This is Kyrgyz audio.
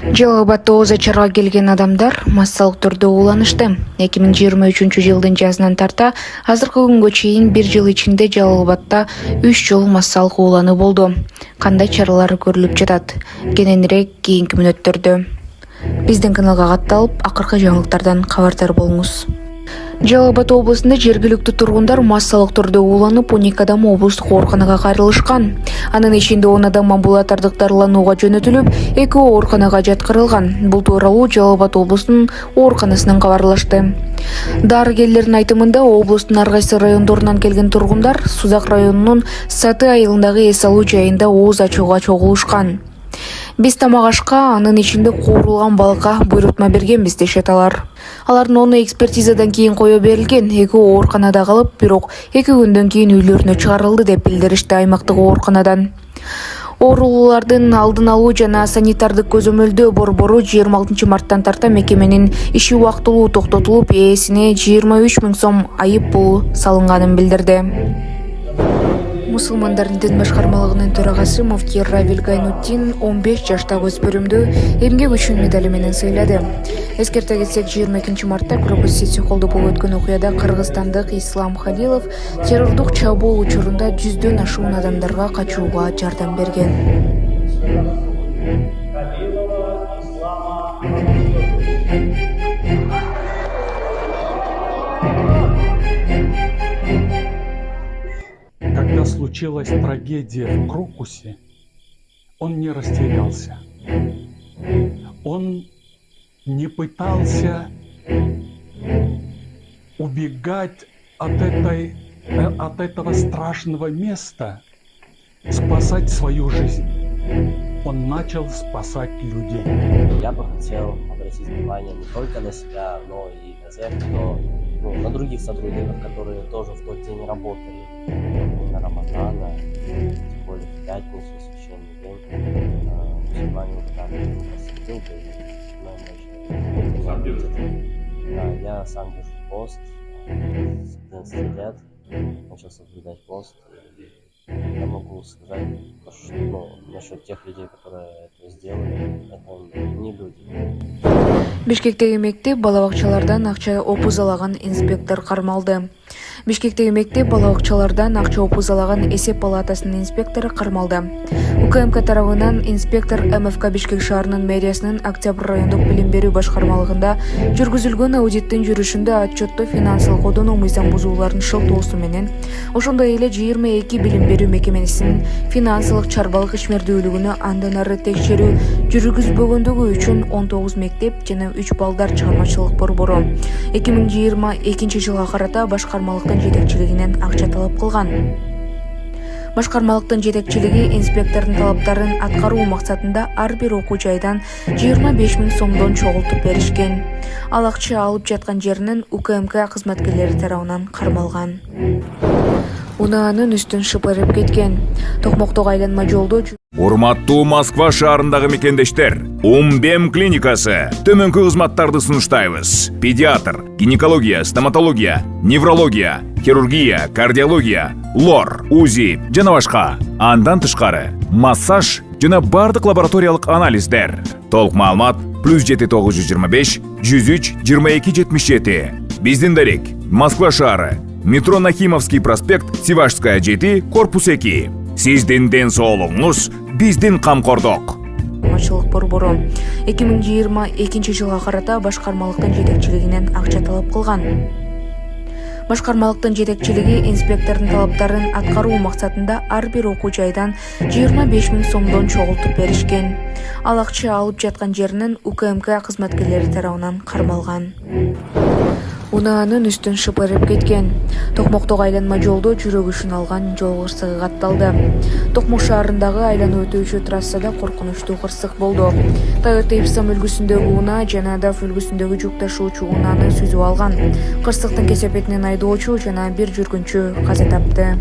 Жалал Абадта Ооза чарга келген адамдар массалык түрдө ууланышты. 2023 жылдын жазынан тарта азыркы күнгө чейин 1 жыл ичинде Жалал Абадта 3 жолу массалык уулануу болду. Кандай чаралар көрүлүп жатат? Кененирээк кийинки мүнөттөрдө. Биздин каналга катталып, акыркы жаңылыктардан кабардар болуңуз. Жалал Абад облусунда жергиликтүү тургундар массалык түрдө ууланып, 12 адам облустук ооруканага кайрылышкан. Анын ичинде 10 адам амбулатордук дарыланууга жөнөтүлүп, 2 ооруканага жаткырылган. Бул тууралуу Жалал Абад облусунун ооруканасынан кабарлашты. Дарыгерлердин айтымында, облустун ар кайсы райондорунан келген тургундар Сузак районунун Саты айылындагы эс алуу жайында ооз ачууга чогулушкан. Биз тамак ашка, анын ичинде куурулган балыкка буйрутма бергенбиз дешет алар. Алардын оны экспертизадан кийин кое берилген, 2 ооруканада калып, бирок 2 күндөн кийин үйлөрүнө чыгарылды деп билдиришти аймактык ооруканадан. Оорулуулардын алдын алуу жана санитардык көзөмөлдөө борбору 26 марттан тарта мекеменин иши убактылуу токтотулуп, ээсине 23 000 сом айып пул салынганын билдирди. Мусулмандардын дин башкармалыгынын төрагасы муфтий Равиль Гайнутдин 15 жаштагы өспүрүмдү эмгек үчүн медали менен сыйлады. Эскерте кетсек, 22 мартта Кыргыз колдо болуп өткөн окуяда кыргызстандык Ислам Халилов террордук чабуул учурунда 100дөн ашуун адамдарга качууга жардам берген. Когда случилась трагедия в Крокусе, он не растерялся. Он не пытался убегать от этого страшного места, спасать свою жизнь. Он начал спасать людей. Я бы хотел обратить внимание не только на себя, но и на тех, кто, на других сотрудников, которые тоже в тот день работали. На Рамадана, тем более в пятницу, священный день, мусульмане выкатывают посетил, да, я сам держу пост, с 15 лет начал соблюдать пост. Я могу сказать, что насчет тех людей, которые это сделали, это не люди. Бишкектеги мектеп балабакчалардан акча опузалаган инспектор кармалды. Бишкектеги мектеп балабакчалардан акча опузалаган эсеп палатасынын инспектору кармалды. УКМК тарабынан инспектор МФК Бишкек шаарынын мэриясынын Октябрь райондук билим берүү башкармалыгында жүргүзүлгөн аудиттин жүрүшүндө отчетто финансылык коддонуу мыйзам бузуулардын шылтоосу менен, ошондой эле 22 билим берүү мекемесинин финансылык чарбалык ишмердүүлүгүнө андан ары текшерүү жүргүзбөгөндүгү үчүн 19 мектеп жана 3 балдар чыгармачылык борбору 2022 жылга карата башкармалыктын жетекчилигинен акча талап кылган. Башкармалыктын жетекчилиги инспектордун талаптарын аткаруу максатында ар бир окуу жайдан 25 000 сомдон чогултуп беришкен. Ал акча алып жаткан жеринен УКМК кызматкерлери тарабынан кармалган. Унаанын үстүн шыпырып кеткен. Токмоктогу айланма жолдо Урматтуу Москва шаарындагы мекендештер, Умбем клиникасы төмөнкү кызматтарды сунуштайбыз. Педиатр, гинекология, стоматология, неврология, хирургия, кардиология, лор, УЗИ жана башка. Андан тышкары массаж жана бардык лабораториялык анализдер. Толук маалымат +7 925 103 22 77. Биздин дарек Москва шаары, метро Нахимовский проспект, Сивашская 7, корпус 2. Сиздин ден соолугуңуз биздин камкордук. Чыгармачылык борбору 2022 жылга карата башкармалыктын жетекчилигинен акча талап кылган. Башкармалыктын жетекчилиги инспектордун талаптарын аткаруу максатында ар бир окуу жайдан 25 000 сомдон чогултуп беришкен. Ал акча алып жаткан жеринен УКМК кызматкерлери тарабынан кармалган. Унаанын үстүн шыпырып кеткен. Токмоктогу айланма жолдо жүрөгүшүн алган жол кырсыгы катталды. Токмок шаарындагы айлануу өтүүчү трассада коркунучтуу кырсык болду. Toyota Ipsam үлгүсүндөгү унаа жана DAF үлгүсүндөгү жүк ташуучу унааны сүзүп алган. Кырсыктын кесепетинен айдоочу жана бир жүргүнчү каза тапты.